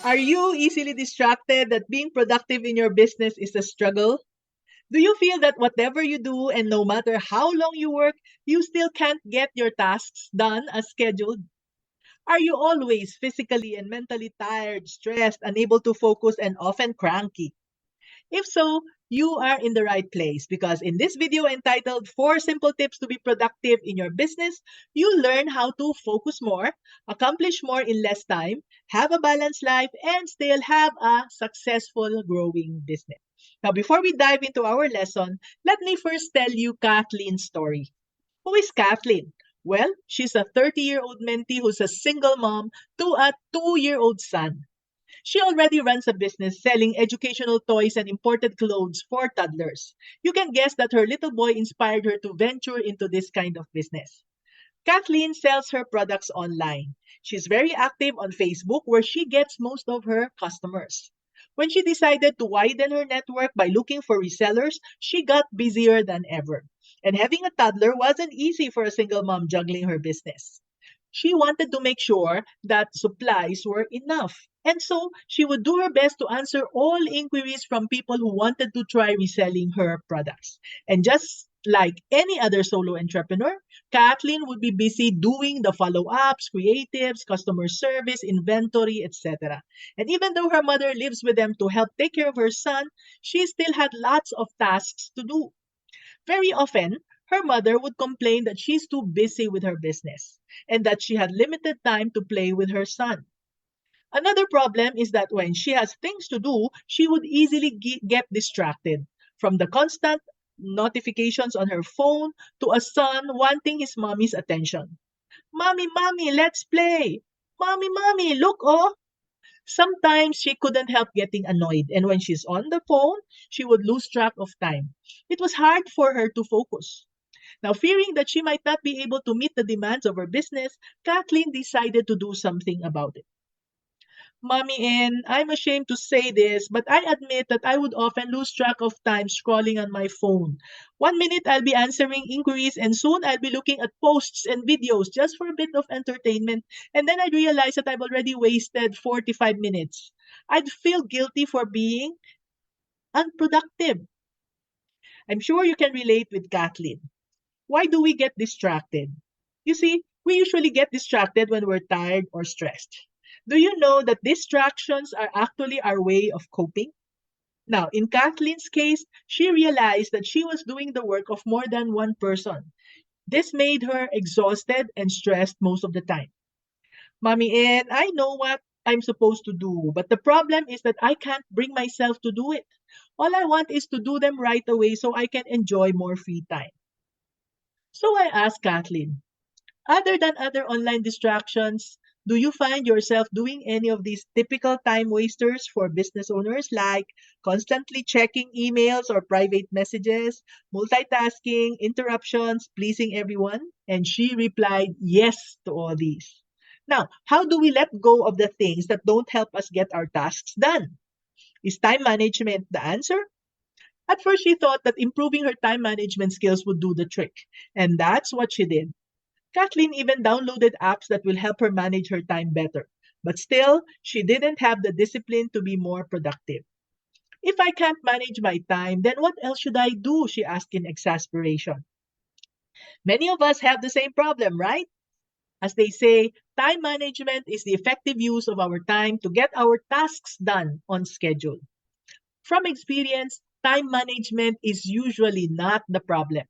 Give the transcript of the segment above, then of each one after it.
Are you easily distracted that being productive in your business is a struggle? Do you feel that whatever you do and no matter how long you work, you still can't get your tasks done as scheduled? Are you always physically and mentally tired, stressed, unable to focus, and often cranky? If so, you are in the right place because in this video entitled 4 Simple Tips to Be Productive in Your Business, you learn how to focus more, accomplish more in less time, have a balanced life, and still have a successful growing business. Now, before we dive into our lesson, let me first tell you Kathleen's story. Who is Kathleen? Well, she's a 30-year-old mentee who's a single mom to a 2-year-old son. She already runs a business selling educational toys and imported clothes for toddlers. You can guess that her little boy inspired her to venture into this kind of business. Kathleen sells her products online. She's very active on Facebook where she gets most of her customers. When she decided to widen her network by looking for resellers, she got busier than ever. And having a toddler wasn't easy for a single mom juggling her business. She wanted to make sure that supplies were enough. And so she would do her best to answer all inquiries from people who wanted to try reselling her products. And just like any other solo entrepreneur, Kathleen would be busy doing the follow ups, creatives, customer service, inventory, etc. And even though her mother lives with them to help take care of her son, she still had lots of tasks to do. Very often, her mother would complain that she's too busy with her business and that she had limited time to play with her son. Another problem is that when she has things to do, she would easily get distracted from the constant notifications on her phone to a son wanting his mommy's attention. Mommy, mommy, let's play. Mommy, mommy, look, oh. Sometimes she couldn't help getting annoyed, and when she's on the phone, she would lose track of time. It was hard for her to focus. Now, fearing that she might not be able to meet the demands of her business, Kathleen decided to do something about it. Mommy and I'm ashamed to say this, but I admit that I would often lose track of time scrolling on my phone. 1 minute I'll be answering inquiries, and soon I'll be looking at posts and videos just for a bit of entertainment, and then I'd realize that I've already wasted 45 minutes. I'd feel guilty for being unproductive. I'm sure you can relate with Kathleen. Why do we get distracted? You see, we usually get distracted when we're tired or stressed. Do you know that distractions are actually our way of coping? Now, in Kathleen's case, she realized that she was doing the work of more than one person. This made her exhausted and stressed most of the time. Mommy, and I know what I'm supposed to do, but the problem is that I can't bring myself to do it. All I want is to do them right away so I can enjoy more free time. So I asked Kathleen, other than other online distractions, do you find yourself doing any of these typical time wasters for business owners like constantly checking emails or private messages, multitasking, interruptions, pleasing everyone? And she replied yes to all these. Now, how do we let go of the things that don't help us get our tasks done? Is time management the answer? At first, she thought that improving her time management skills would do the trick, and that's what she did. Kathleen even downloaded apps that will help her manage her time better. But still, she didn't have the discipline to be more productive. If I can't manage my time, then what else should I do? She asked in exasperation. Many of us have the same problem, right? As they say, time management is the effective use of our time to get our tasks done on schedule. From experience, time management is usually not the problem.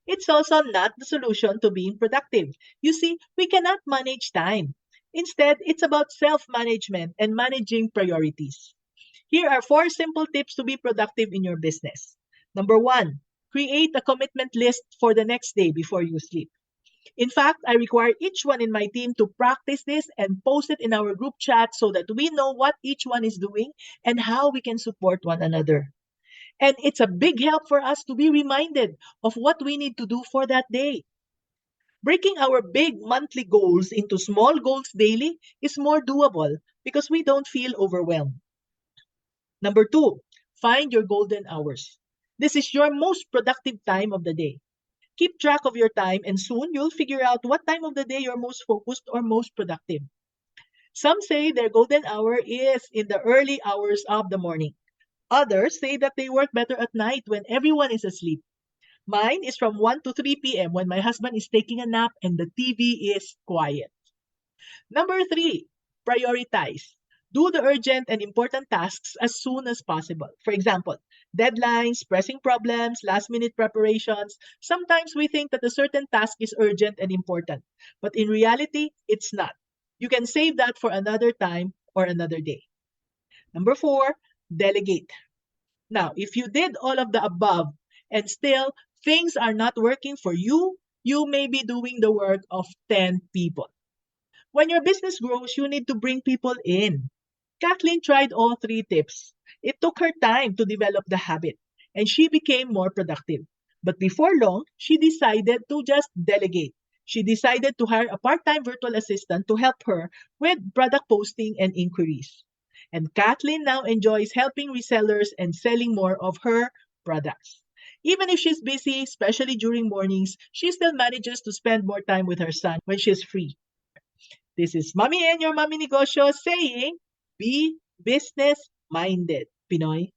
It's also not the solution to being productive. You see, we cannot manage time. Instead, it's about self management and managing priorities. Here are 4 simple tips to be productive in your business. Number 1, create a commitment list for the next day before you sleep. In fact, I require each one in my team to practice this and post it in our group chat so that we know what each one is doing and how we can support one another. And it's a big help for us to be reminded of what we need to do for that day. Breaking our big monthly goals into small goals daily is more doable because we don't feel overwhelmed. Number 2, find your golden hours. This is your most productive time of the day. Keep track of your time and soon you'll figure out what time of the day you're most focused or most productive. Some say their golden hour is in the early hours of the morning. Others say that they work better at night when everyone is asleep. Mine is from 1 to 3 p.m. when my husband is taking a nap and the TV is quiet. Number three, prioritize. Do the urgent and important tasks as soon as possible. For example, deadlines, pressing problems, last minute preparations. Sometimes we think that a certain task is urgent and important, but in reality, it's not. You can save that for another time or another day. Number four, delegate. Now, if you did all of the above and still things are not working for you, you may be doing the work of 10 people. When your business grows, you need to bring people in. Kathleen tried all three tips. It took her time to develop the habit, and she became more productive. But before long, she decided to just delegate. She decided to hire a part time virtual assistant to help her with product posting and inquiries. And Kathleen now enjoys helping resellers and selling more of her products. Even if she's busy, especially during mornings, she still manages to spend more time with her son when she's free. This is Mommy and your Mommy Negosyo saying, be business minded, Pinoy.